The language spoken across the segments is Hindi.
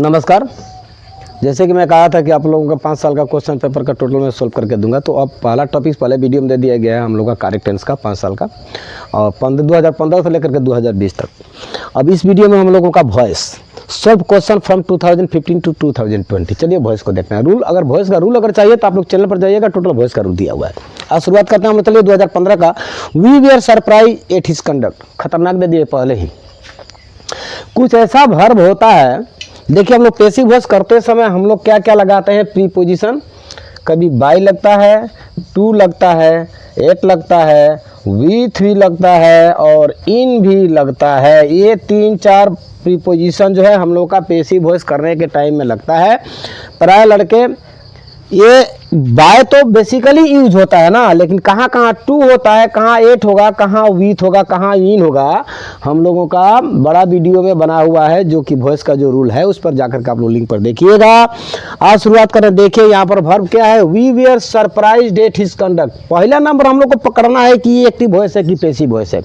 नमस्कार। जैसे कि मैं कहा था कि आप लोगों का 5 साल का क्वेश्चन पेपर का टोटल मैं सोल्व करके दूंगा, तो अब पहला टॉपिक पहले वीडियो में दे दिया गया है हम लोग का करेक्ट टेंस का 5 साल का, और 2015 से लेकर के 2020 तक। अब इस वीडियो में हम लोगों का voice solve question from 2015 to 2020। चलिए वॉइस को देखना है। रूल, अगर वॉइस का रूल अगर चाहिए तो आप लोग चैनल पर जाइएगा, टोटल वॉइस का रूल दिया हुआ है। आज शुरुआत करते हैं हम लोग। चलिए 2015 का, we were surprise at his conduct. खतरनाक दे दिए पहले ही। कुछ ऐसा वर्ब होता है, देखिए हम लोग पैसिव वॉइस करते समय हम लोग क्या क्या लगाते हैं प्रीपोजिशन। कभी बाय लगता है, टू लगता है, एट लगता है, विथ भी लगता है और इन भी लगता है। ये 3-4 प्रीपोजिशन जो है हम लोग का पैसिव वॉइस करने के टाइम में लगता है। प्राय लड़के ये बाय तो बेसिकली यूज होता है ना, लेकिन कहाँ कहाँ टू होता है, कहाँ एट होगा, कहाँ विथ होगा, कहाँ इन होगा, हम लोगों का बड़ा वीडियो में बना हुआ है, जो कि वॉइस का जो रूल है उस पर जाकर के आप लोग लिंक पर देखिएगा। आज शुरुआत करें। देखिए यहाँ पर वर्ब क्या है, we were surprised at his conduct. पहला नंबर हम लोग को पकड़ना है कि ये एक्टिव वॉइस है कि पैसिव वॉइस है।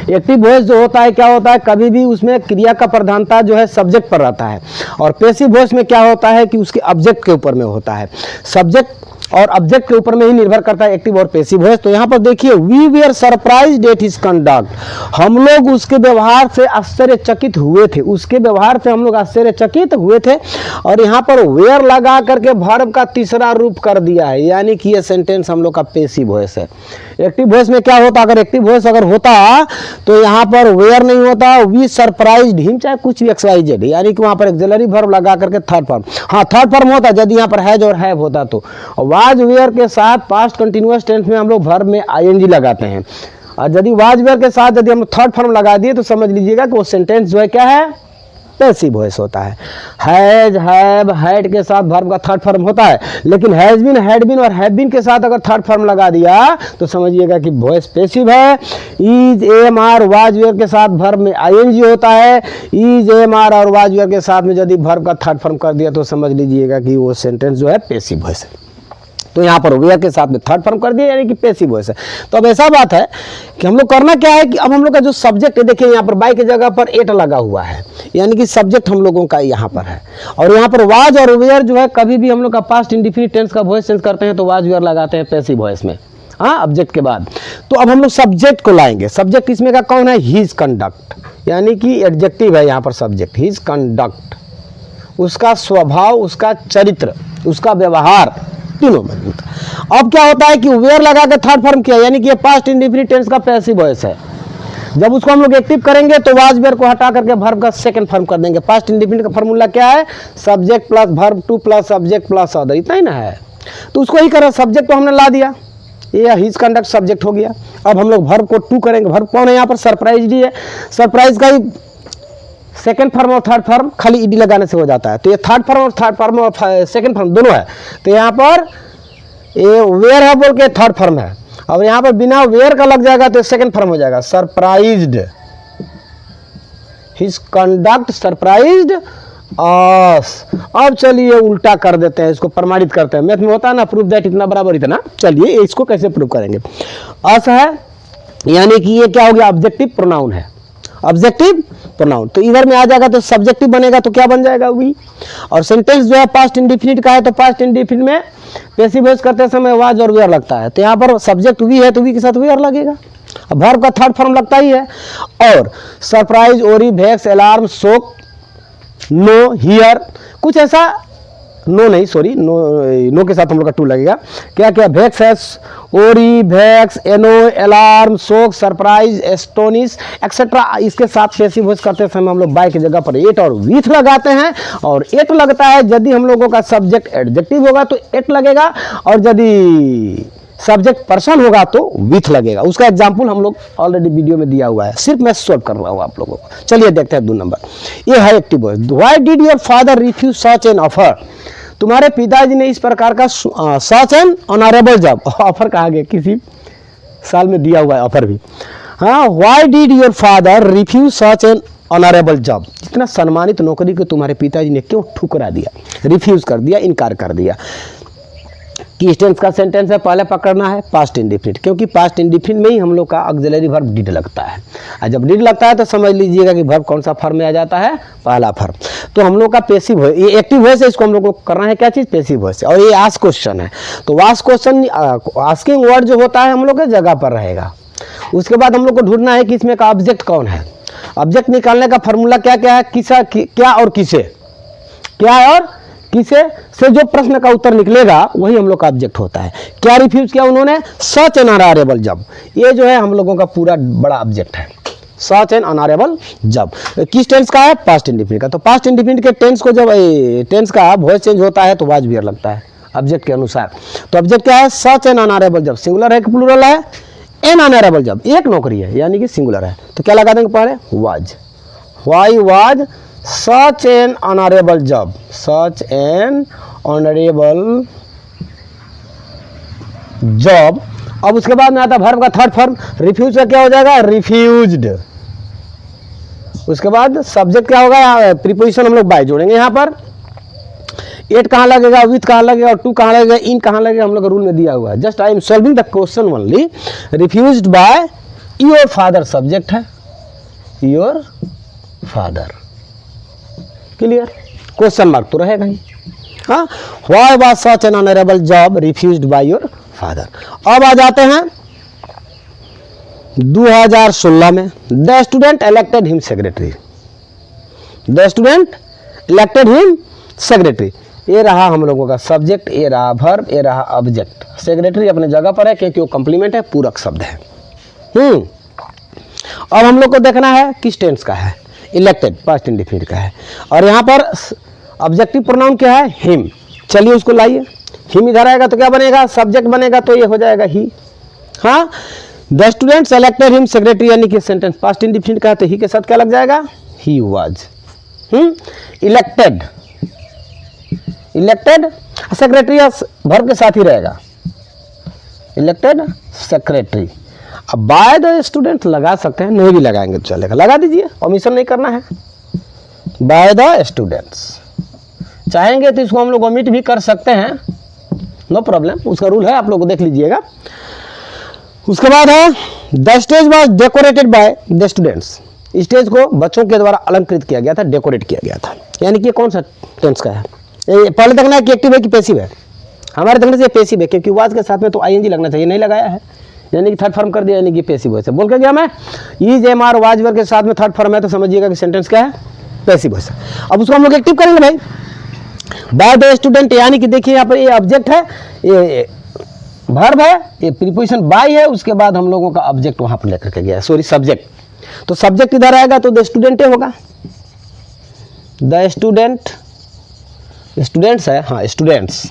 एक्टिव वॉइस जो होता है क्या होता है, कभी भी उसमें क्रिया का प्रधानता जो है सब्जेक्ट पर रहता है, और पैसिव वॉइस में क्या होता है कि उसके ऑब्जेक्ट के ऊपर में होता है। सब्जेक्ट और ऑब्जेक्ट के ऊपर में ही निर्भर करता है एक्टिव और पैसिव वॉइस। तो यहाँ पर देखिए, we were surprised at his conduct. हम लोग उसके व्यवहार से आश्चर्यचकित हुए थे, उसके व्यवहार से हम लोग आश्चर्यचकित हुए थे। और यहाँ पर वेयर लगा करके वर्ब का तीसरा रूप कर दिया है, यानी कि ये सेंटेंस हम लोग का पैसिव वॉइस है। एक्टिव वॉइस में क्या होता, अगर एक्टिव वॉइस अगर होता तो यहाँ पर वेयर नहीं होता, वी सरप्राइज्ड हिम, चाहे कुछ भी XYZ, यानी कि वहाँ पर एक्सिलरी वर्ब लगा करके थर्ड फॉर्म। हाँ, थर्ड फॉर्म होता यदि यहाँ पर हैज और हैव होता तो। वाज वेयर के साथ पास्ट कंटिन्यूअस टेंस में हम लोग वर्ब में ING लगाते हैं, और यदि वाज वेयर के साथ यदि हम थर्ड फॉर्म लगा दिए तो समझ लीजिएगा कि वो सेंटेंस जो है क्या है, पैसिव वॉइस होता है। हैज, हैव, हैड के साथ वर्ब का थर्ड फॉर्म होता है, लेकिन हैज बीन, हैड बीन और हैव बीन के साथ अगर थर्ड फॉर्म लगा दिया तो समझिएगा कि वॉइस पैसिव है। Is, am, are, was were के साथ वर्ब में ING होता है। इज, एम, आर और वाज वेयर के साथ में यदि वर्ब का थर्ड फॉर्म कर दिया तो समझ लीजिएगा कि वो सेंटेंस जो है पैसिव वॉइस है। तो यहाँ पर वेयर के साथ में थर्ड फॉर्म कर दिया, यानी कि पैसिव वॉइस है। तो अब ऐसा बात है कि हम लोग करना क्या है कि अब हम लोग का जो सब्जेक्ट है, देखिए यहाँ पर बाय की जगह पर एट लगा हुआ है, यानी कि सब्जेक्ट हम लोगों का यहाँ पर है। और यहाँ पर वाज और वेयर जो है, कभी भी हम लोग का पास्ट इंडिफिनिट टेंस का वॉइस चेंज करते हैं तो वाज वेयर लगाते हैं पैसिव वॉइस में, हाँ, ऑब्जेक्ट के बाद। तो अब हम लोग सब्जेक्ट को लाएंगे। सब्जेक्ट इसमें का कौन है, हिज कंडक्ट, यानी कि एडजेक्टिव है यहाँ पर सब्जेक्ट, हिज कंडक्ट। उसका स्वभाव, उसका चरित्र, उसका व्यवहार, तीनों में। अब क्या होता है कि वेयर लगा के थर्ड फॉर्म किया, यानी कि ये पास्ट इंडिफिनिट टेंस का पैसिव वॉइस है। जब उसको हम लोग एक्टिव करेंगे तो वाज वेयर को हटा करके वर्ब का सेकंड फॉर्म कर देंगे। पास्ट इंडिफिनिट का फॉर्मूला क्या है, subject plus verb two plus subject plus other, इतना ही ना है। तो उसको ही करें, सब्जेक्ट को हमने ला दिया, ये हिज कंडक्ट सब्जेक्ट हो गया। अब हम लोग वर्ब को टू करेंगे। वर्ब कौन है यहाँ पर, सरप्राइज है। सरप्राइज का ही सेकंड फॉर्म और थर्ड फॉर्म खाली ईडी लगाने से हो जाता है। तो ये थर्ड फॉर्म और सेकंड फॉर्म दोनों है। तो यहाँ पर ये वेयर है बोल के थर्ड फॉर्म है। अब यहाँ पर बिना वेयर का लग जाएगा तो सेकंड फॉर्म हो जाएगा, सरप्राइज्ड हिज कंडक्ट सरप्राइज्ड अस। अब चलिए उल्टा कर देते हैं, इसको प्रमाणित करते हैं। मैथ में होता है ना, प्रूफ दैट इतना बराबर इतना। चलिए इसको कैसे प्रूव करेंगे। अस है, यानी कि ये क्या हो गया, ऑब्जेक्टिव प्रोनाउन है, ऑब्जेक्टिव प्रोनाउन। तो इधर में आ जाएगा तो सब्जेक्टिव बनेगा, तो क्या बन जाएगा, वी। और सेंटेंस जो है पास्ट इंडिफिनिट का है, तो पास्ट इंडिफिनिट में पैसिव वॉइस करते समय वाज और वेयर लगता है। तो यहाँ पर सब्जेक्ट वी है तो वी के साथ वेयर लगेगा। अब वर्ब का थर्ड फॉर्म लगता ही है। और surprise, worry, vex, alarm, shock, know, hear, कुछ ऐसा, नो नहीं सॉरी, नो के साथ हम लोग का टू लगेगा। क्या क्या, वेक्स है, ओरी, vex, annoy, alarm, shock, surprise, astonish etcetera. इसके साथ पैसिव वॉइस करते समय हम लोग बाय की जगह पर एट और विथ लगाते हैं। और एट लगता है यदि हम लोगों का सब्जेक्ट एडजेक्टिव होगा तो एट लगेगा, और यदि सब्जेक्ट पर्सन होगा तो विथ लगेगा। उसका एग्जाम्पल हम लोग ऑलरेडी वीडियो में दिया हुआ है, सिर्फ मैं सॉल्व कर रहा हूँ आप लोगों को। चलिए देखते हैं 2 नंबर। ये है active voice. Why did your father refuse such an offer. तुम्हारे पिताजी ने इस प्रकार का such an honourable job, offer कहा गया, किसी साल में दिया हुआ है ऑफर भी। हाँ, why did your father refuse such an honourable job. इतना सम्मानित नौकरी को तुम्हारे पिताजी ने क्यों ठुकरा दिया, रिफ्यूज कर दिया, इनकार कर दिया। किस टेंस का सेंटेंस है, पहले पकड़ना है पास्ट इंडेफिनिट, क्योंकि पास्ट इंडेफिनिट में ही हम लोग का ऑक्सिलरी वर्ब डिड लगता है। और जब डिड लगता है तो समझ लीजिएगा कि वर्ब कौन सा फॉर्म में आ जाता है, पहला फॉर्म। तो हम लोग का पेसिव वॉइस, ये एक्टिव वॉइस है, इसको हम लोग को करना है क्या चीज़, पेसिव वॉइस। और ये आस्क क्वेश्चन है, तो आस्क क्वेश्चन आस्किंग वर्ड जो होता है हम लोग के जगह पर रहेगा। उसके बाद हम लोग को ढूंढना है कि इसमें का ऑब्जेक्ट कौन है। ऑब्जेक्ट निकालने का फॉर्मूला क्या क्या है, किसा क्या और किसे, क्या और किसे से जो प्रश्न का उत्तर निकलेगा वही हम लोग का ऑब्जेक्ट होता है। क्या रिफ्यूज किया उन्होंने, सच एन अनऑरेबल जब, ये जो है हम लोगों का पूरा बड़ा ऑब्जेक्ट है, सच एन अनऑरेबल जब। किस टेंस का है, पास्ट इंडेफिनिट का। तो पास्ट इंडेफिनिट के टेंस को जब टेंस का वॉइस चेंज होता है तो वाज बियर लगता है ऑब्जेक्ट के अनुसार। तो ऑब्जेक्ट क्या है, सच एन अनऑरेबल जब, सिंगुलर है कि प्लूरल है, एन अनऑरेबल जब, एक नौकरी है यानी कि सिंगुलर है, तो क्या लगा देंगे पहले, was. Why was such an honourable जब, सच एन ऑनरेबल जॉब। अब उसके बाद में आता है वर्ब का थर्ड फॉर्म, रिफ्यूज का क्या हो जाएगा, रिफ्यूज्ड। उसके बाद सब्जेक्ट क्या होगा, प्रीपोजिशन हम लोग बाय जोड़ेंगे यहाँ पर। एट कहाँ लगेगा, विथ कहाँ लगेगा, और टू कहाँ लगेगा, इन कहाँ लगेगा, हम लोग का रूल में दिया हुआ है। Just I am solving the question only. Refused by your father subject है, your father, clear, question mark तो रहेगा ही। हाँ, why was such an honourable job refused by your father. अब आ जाते हैं 2016 में, the student elected him secretary, the student elected him secretary. ये रहा हम लोगों का सब्जेक्ट, ये रहा वर्ब, ये रहा ऑब्जेक्ट। सेक्रेटरी अपने जगह पर है क्योंकि वो कंप्लीमेंट है, पूरक शब्द है। अब हम लोग को देखना है किस टेंस का है, इलेक्टेड पास्ट इंडेफिनिट का है, और यहाँ पर ऑब्जेक्टिव प्रोनाउन क्या है, हिम। चलिए उसको लाइए, हिम इधर आएगा तो क्या बनेगा, सब्जेक्ट बनेगा, तो ये हो जाएगा ही। हाँ, the student selected him secretary, यानी कि सेंटेंस पास्ट इंडेफिनिट का है तो ही के साथ क्या लग जाएगा, he was. Elected, elected secretary verb के साथ ही रहेगा, इलेक्टेड सेक्रेटरी। अब बाय द स्टूडेंट लगा सकते हैं, नहीं भी लगाएंगे तो चलेगा, लगा दीजिए, ओमिशन नहीं करना है। बाय द स्टूडेंट्स, चाहेंगे तो इसको हम लोग ओमिट भी कर सकते हैं, नो प्रॉब्लम, उसका रूल है, आप लोग देख लीजिएगा। उसके बाद है the stage was decorated by the students, stage को बच्चों के द्वारा अलंकृत किया गया था, डेकोरेट किया गया था। यानी कि कौन सा टेंस का है, पहले देखना है कि एक्टिव है कि पैसिव है। हमारे देखने से पैसिव है, क्योंकि वाज के साथ में तो आईएनजी लगना चाहिए, नहीं लगाया है, यानी कि थर्ड फॉर्म कर दिया, यानी कि पैसिव वॉइस है। बोल के गया मैं, is am are was verb के साथ में थर्ड फॉर्म है, तो समझिएगा कि सेंटेंस क्या है, पैसिव वॉइस है। अब उसको हम लोग एक्टिव करेंगे भाई, बाय द स्टूडेंट, यानी कि देखिए यहाँ पर ये ऑब्जेक्ट है, ये वर्ब है, ये प्रीपोजिशन बाय है, उसके बाद हम लोगों का ऑब्जेक्ट वहां पर लेकर के गया, सॉरी सब्जेक्ट। तो सब्जेक्ट इधर आएगा तो द स्टूडेंट होगा, द स्टूडेंट, स्टूडेंट्स है, हाँ स्टूडेंट्स।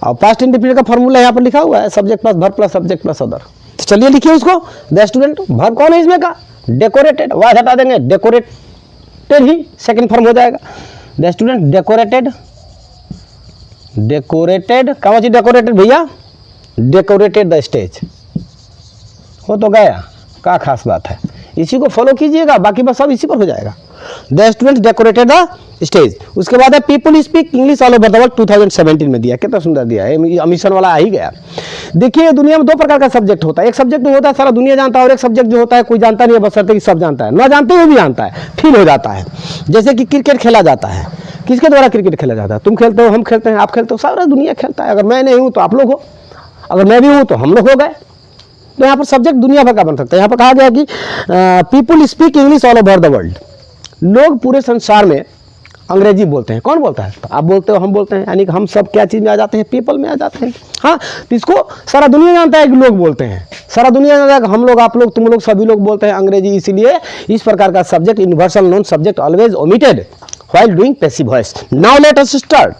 और पास्ट इंडेफिनिट का फॉर्मूला यहाँ पर लिखा हुआ है, subject plus verb plus subject plus other. तो चलिए लिखिए उसको, द स्टूडेंट, वर्ब कौन है इसमें का, डेकोरेटेड, वाज हटा देंगे, डेकोरेटेड ही सेकंड फॉर्म हो जाएगा। द स्टूडेंट डेकोरेटेड, डेकोरेटेड कहाँ चीज डेकोरेटेड भैया, डेकोरेटेड द स्टेज, हो तो गया, क्या खास बात है, इसी को फॉलो कीजिएगा, बाकी बस सब इसी पर हो जाएगा। The student decorated the stage. उसके बाद है people speak English all over the world, 2017 में दिया, कितना सुंदर दिया है, मिशन वाला आ ही गया। देखिए दुनिया में दो प्रकार का सब्जेक्ट होता है, एक सब्जेक्ट जो होता है सारा दुनिया जानता है, और एक सब्जेक्ट जो होता है कोई जानता नहीं है, बशर्ते कि सब जानता है, ना जानते हुए भी जानता है, फील हो जाता है। जैसे कि क्रिकेट खेला जाता है, किसके द्वारा क्रिकेट खेला जाता है, तुम खेलते हो, हम खेलते हैं, आप खेलते हो, सारा दुनिया खेलता है। अगर मैं नहीं हूँ तो आप लोग हो, अगर मैं भी हूँ तो हम लोग हो गए। तो यहाँ पर सब्जेक्ट दुनिया भर का बन सकता है। यहाँ पर कहा गया कि people speak English all over the world, लोग पूरे संसार में अंग्रेजी बोलते हैं। कौन बोलता है, तो आप बोलते हो, हम बोलते हैं, यानी कि हम सब क्या चीज़ में आ जाते हैं, पीपल में आ जाते हैं। हाँ, तो इसको सारा दुनिया जानता है कि लोग बोलते हैं, सारा दुनिया जानता है कि हम लोग, आप लोग, तुम लोग, सभी लोग बोलते हैं अंग्रेजी। इसीलिए इस प्रकार का subject, universal non subject always omitted while doing passive voice. Now let us start,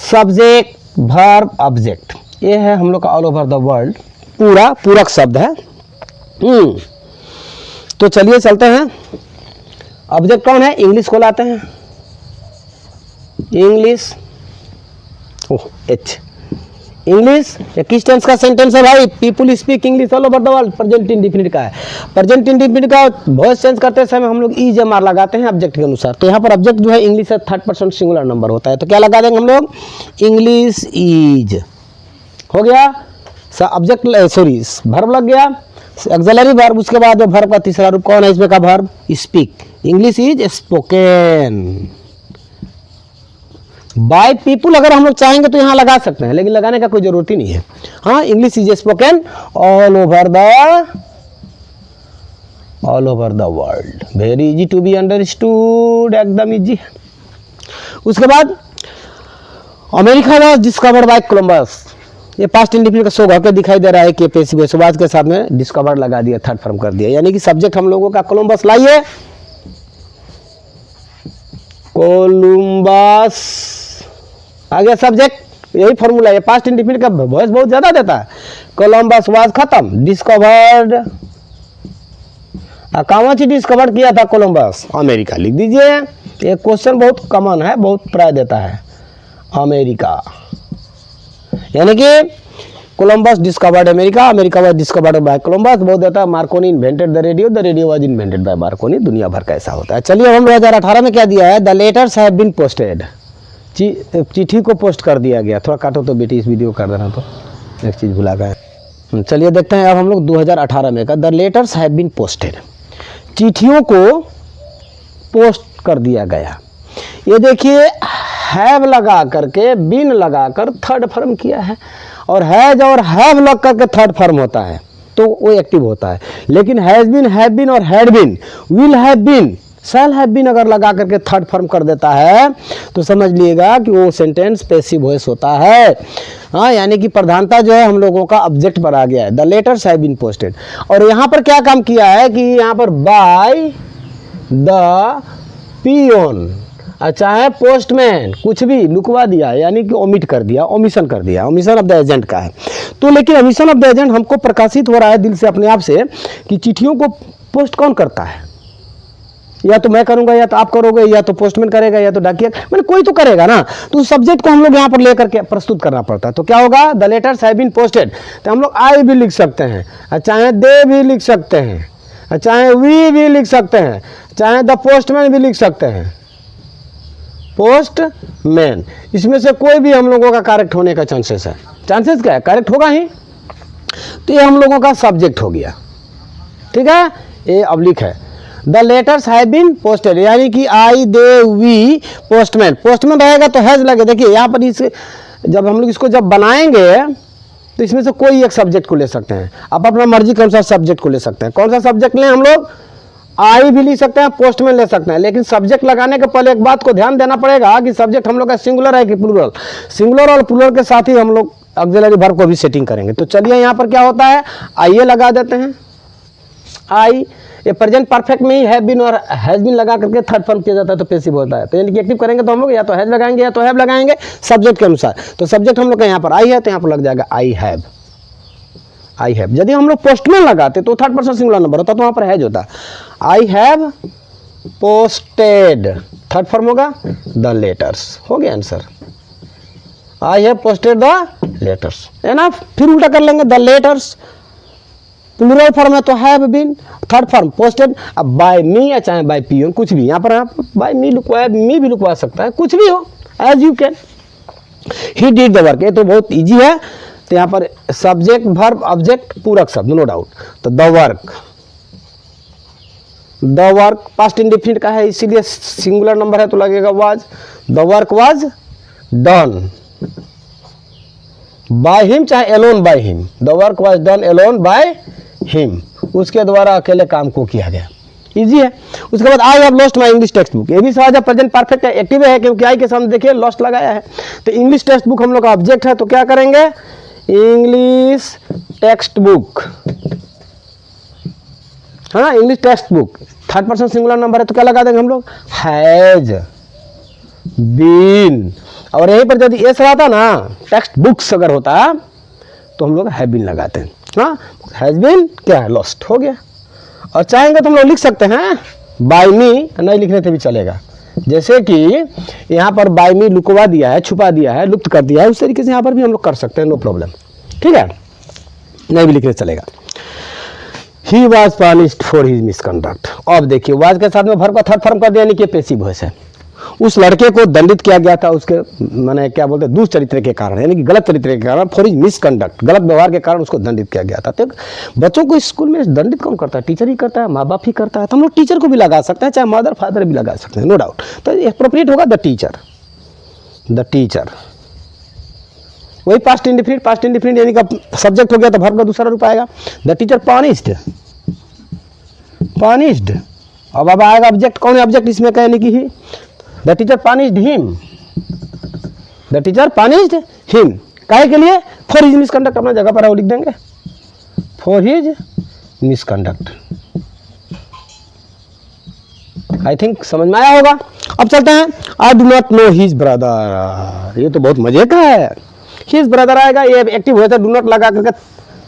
subject verb object, ये है हम लोग का ऑल ओवर द वर्ल्ड, पूरा पूरक शब्द है। तो चलिए चलते हैं, ऑब्जेक्ट कौन है, इंग्लिश को लाते हैं, इंग्लिश, ओह एच, इंग्लिश। ये किस टेंस का सेंटेंस है भाई? People speak English all over the world, present indefinite का है। प्रेजेंट इंडेफिनिट का वॉइस चेंज करते समय हम लोग इज एम आर लगाते हैं ऑब्जेक्ट के अनुसार। तो यहाँ पर ऑब्जेक्ट जो है इंग्लिश है, थर्ड पर्सन सिंगुलर नंबर होता है, तो क्या लगा देंगे हम लोग? English is. हो गया ऑब्जेक्ट, सॉरी वर्ब लग गया, ऑक्सिलरी वर्ब। उसके बाद वर्ब का तीसरा रूप कौन है इसमें का? Verb speak. English is spoken by people. अगर हम लोग चाहेंगे तो यहाँ लगा सकते हैं, लेकिन लगाने का कोई जरूरत ही नहीं है। हाँ, English is spoken all over the world, very easy to be understood, एकदम इजी। उसके बाद America was discovered by Columbus. ये पास्ट इंडेफिनिट का शो करके दिखाई दे रहा है कि पैसिव वॉइस वाज के साथ में डिस्कवर्ड लगा दिया, थर्ड फॉर्म कर दिया, यानी कि सब्जेक्ट हम लोगों का कोलंबस लाइए, कोलंबस आ गया सब्जेक्ट। यही फॉर्मूला है, पास्ट इंडेफिनिट का वॉइस बहुत ज्यादा देता है। कोलंबस वाज खत्म, डिस्कवर्ड, कहाँ से डिस्कवर किया था कोलंबस? अमेरिका। लिख दीजिए, ये क्वेश्चन बहुत कॉमन है, बहुत प्राय देता है, अमेरिका। यानी कि Columbus discovered America, America was discovered by Columbus. बहुत देता है Markovnikov invented the radio was invented by Markovnikov. दुनिया भर का ऐसा होता है। चलिए, अब हम 2018 में क्या दिया है? The letters have been posted. चिट्ठी को पोस्ट कर दिया गया। थोड़ा काटो तो बेटी, इस वीडियो कर देना, तो एक चीज़ भुला गए। चलिए देखते हैं अब हम लोग 2018 में का। The letters have been posted, चिट्ठियों को पोस्ट कर दिया गया। ये देखिए, हैव लगा करके, बिन लगा कर थर्ड फॉर्म किया है, और हैज और हैव लग करके थर्ड फॉर्म होता है तो वो एक्टिव होता है। लेकिन हैज बीन, हैव बीन और had been, will have been, shall have been अगर लगा करके थर्ड फॉर्म कर देता है तो समझ लीजिएगा कि वो सेंटेंस पैसिव वॉइस होता है। हाँ, यानी कि प्रधानता जो है हम लोगों का ऑब्जेक्ट पर आ गया है। The letters have been posted. और यहाँ पर क्या काम किया है कि यहाँ पर बाय द पियोन, चाहे पोस्टमैन, कुछ भी लुकवा दिया, यानी कि ओमिट कर दिया, ओमिशन कर दिया, ओमिशन ऑफ द एजेंट का है। तो लेकिन ओमिशन ऑफ द एजेंट हमको प्रकाशित हो रहा है दिल से, अपने आप से, कि चिट्ठियों को पोस्ट कौन करता है? या तो मैं करूंगा, या तो आप करोगे, या तो पोस्टमैन करेगा, या तो डाकिया, मैंने कोई तो करेगा ना। तो सब्जेक्ट को हम लोग यहाँ पर लेकर के प्रस्तुत करना पड़ता है। तो क्या होगा? The letters have been posted. तो हम लोग आई भी लिख सकते हैं, चाहे दे भी लिख सकते हैं, चाहे वी भी लिख सकते हैं, चाहे द पोस्टमैन भी लिख सकते हैं, पोस्टमैन। इसमें से कोई भी हम लोगों का करेक्ट होने का चांसेस है। चांसेस क्या है? करेक्ट होगा ही। तो ये हम लोगों का सब्जेक्ट हो गया, ठीक है। ये ऑब्लिक है। The letters have been posted, यानी कि I, they, we, postman. Postman रहेगा तो हैज लगे। देखिए यहाँ पर इस, जब हम लोग इसको जब बनाएंगे तो इसमें से कोई एक सब्जेक्ट को ले सकते हैं। आप अपना मर्जी के अनुसार सब्जेक्ट को ले सकते हैं। कौन सा सब्जेक्ट लें हम लोग? आई भी ले सकते हैं, पोस्टमैन ले सकते हैं। लेकिन सब्जेक्ट लगाने के पहले एक बात को ध्यान देना पड़ेगा कि सब्जेक्ट हम लोग का सिंगुलर है कि प्लूरल। सिंगुलर और प्लूरल के साथ ही हम लोग ऑक्सिलरी वर्ब को भी सेटिंग करेंगे। तो चलिए यहाँ पर क्या होता है, आइए लगा देते हैं। आई, ये प्रेजेंट परफेक्ट में ही हैव बीन और हैज बीन लगा करके थर्ड फॉर्म किया जाता है तो पैसिव होता है। तो यानी कि एक्टिव करेंगे तो हम लोग या तो हैज लगाएंगे या तो हैव लगाएंगे सब्जेक्ट के अनुसार। तो सब्जेक्ट हम लोग का यहाँ पर आई है, तो यहाँ पर लग जाएगा आई हैव, आई हैव। यदि हम लोग पोस्टमैन लगाते तो थर्ड पर्सन सिंगुलर नंबर होता, तो वहाँ पर हैज होता। I have posted, third form होगा द लेटर्स। हो गया answer, I have posted the letters. Enough. फिर उल्टा कर लेंगे, द लेटर्स प्लूरल फॉर्म है तो have been, third form posted. अब बाय मी या चाहे बाय पियोन, कुछ भी। यहाँ पर आप बाय मी लुकवाया, मी भी लुकवा सकता है, कुछ भी हो, as you can. He did the work, ये तो बहुत इजी है। तो यहाँ पर सब्जेक्ट, वर्ब, ऑब्जेक्ट, पूरक शब्द, नो डाउट। तो the work, the work past indefinite का है, इसीलिए सिंगुलर नंबर है तो लगेगा was. The work was done by him, चाहे alone by him. The work was done alone by him, उसके द्वारा अकेले काम को किया गया। इजी है। उसके बाद I have lost my English text book, ये भी सहज है, प्रेजेंट परफेक्ट है, एक्टिव है, क्योंकि आई के सामने देखिए लॉस्ट लगाया है। तो इंग्लिश टेक्स्ट बुक हम लोग का ऑब्जेक्ट है, तो क्या करेंगे? इंग्लिश टेक्स्ट बुक, हाँ English text book, third person singular number है तो क्या लगा देंगे हम लोग? Has been. और यहीं पर यदि एस रहता ना, टेक्स्ट बुक्स अगर होता तो हम लोग हैव बीन लगाते हैं। हाँ, हैज बीन क्या है? लॉस्ट, हो गया। और चाहेंगे तो हम लोग लिख सकते हैं बाय मी, नहीं लिखने से भी चलेगा, जैसे कि यहाँ पर बाय मी लुकवा दिया है, छुपा दिया है, लुप्त कर दिया है, उस तरीके से यहाँ पर भी हम लोग कर सकते हैं, नो प्रॉब्लम। ठीक है, नहीं भी लिखने चलेगा। He was punished for his misconduct. अब देखिए वाज के साथ में वर्ब का थर्ड फॉर्म कर दिया, यानी कि पैसिव वॉइस है। उस लड़के को दंडित किया गया था उसके माने क्या बोलते हैं दुष्चरित्र के कारण, यानी कि गलत चरित्र के कारण, फॉर हिज मिसकंडक्ट, गलत व्यवहार के कारण उसको दंडित किया गया था। तो बच्चों को स्कूल में दंडित कौन करता है? टीचर ही करता है, माँ बाप ही करता है। तो हम लोग टीचर को भी लगा सकते हैं, चाहे मदर फादर भी लगा सकते हैं, नो डाउट। तो एप्रोप्रिएट होगा द टीचर, द टीचर। वही पास्ट इंडिफिनिट, पास्ट इंडिफिनिट यानी कि सब्जेक्ट हो गया तो वर्ब का दूसरा रूप आएगा। The teacher punished, punished. अब आएगा ऑब्जेक्ट, कौन है ऑब्जेक्ट इसमें का, यानी कि ही। The teacher punished him, the teacher punished him. काहे के लिए? फॉर हिज मिसकंडक्ट, अपना जगह पर है वो लिख देंगे, for his misconduct. I think समझ में आया होगा। अब चलते हैं, I do not know his brother. ये तो बहुत मजे का है। हिज ब्रदर आएगा, ये एक्टिव होता है, डू नॉट लगा करके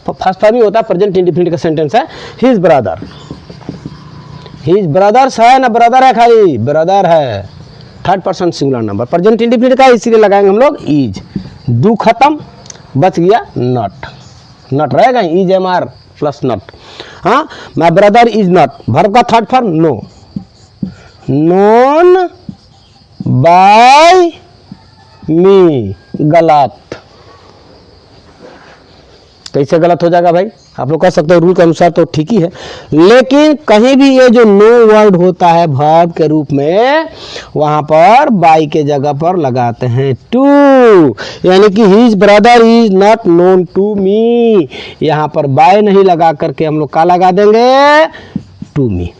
फर्स्ट फॉर्म ही होता है, प्रेजेंट इंडिफिनिट का सेंटेंस है। हिज ब्रदर, हिज ब्रदर्स है ना, ब्रदर है खाली, ब्रदर है, third person singular number, present indefinite का, इसीलिए लगाएंगे हम लोग इज। डू खत्म, बच गया नॉट, नॉट रहेगा, is am are plus not. हाँ, my brother is not, verb का third form no, known by me, गलत। कैसे गलत हो जाएगा भाई? आप लोग कह सकते हो रूल के अनुसार तो ठीक ही है, लेकिन कहीं भी ये जो नो वर्ड होता है वर्ब के रूप में, वहां पर बाय के जगह पर लगाते हैं टू, यानी कि his brother is not known to me. यहां पर बाय नहीं लगा करके हम लोग का लगा देंगे टू मी,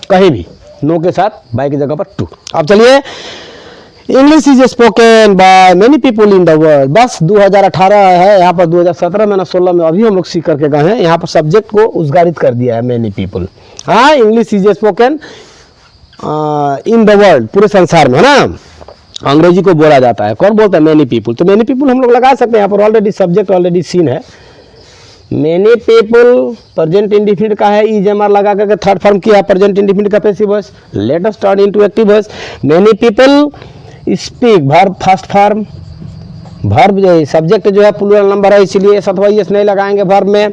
कहीं भी नो के साथ बाय की जगह पर टू। अब चलिए, English is spoken by many people in the world. बस 2018 है, यहाँ पर 2017 में ना 16 में अभी हम लोग सीख करके गए हैं। यहाँ पर सब्जेक्ट को उद्गारित कर दिया है मेनी पीपल। हाँ, English is spoken in the world, पूरे संसार में, है ना। अंग्रेजी को बोला जाता है, कौन बोलता है? Many people. तो मेनी पीपल हम लोग लगा सकते हैं, यहाँ पर ऑलरेडी सब्जेक्ट ऑलरेडी सीन है। मेनी पीपल प्रेजेंट इंडिफिनिट का है, इज एम आर लगा करके थर्ड फॉर्म किया, प्रेजेंट इंडिफिनिट का passive voice. Let us turn into active voice. Many people speak, verb first form, verb जो सब्जेक्ट जो है प्लूरल नंबर है, इसीलिए सतवा यस नहीं लगाएंगे वर्ब में।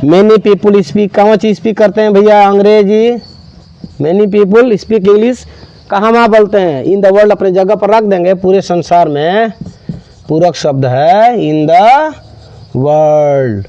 मेनी पीपल स्पीक, कहाँ चीज स्पीक करते हैं भैया? अंग्रेजी। मेनी पीपल स्पीक इंग्लिश, कहाँ वहाँ बोलते हैं? इन द वर्ल्ड, अपने जगह पर रख देंगे, पूरे संसार में। पूरक शब्द है इन द वर्ल्ड।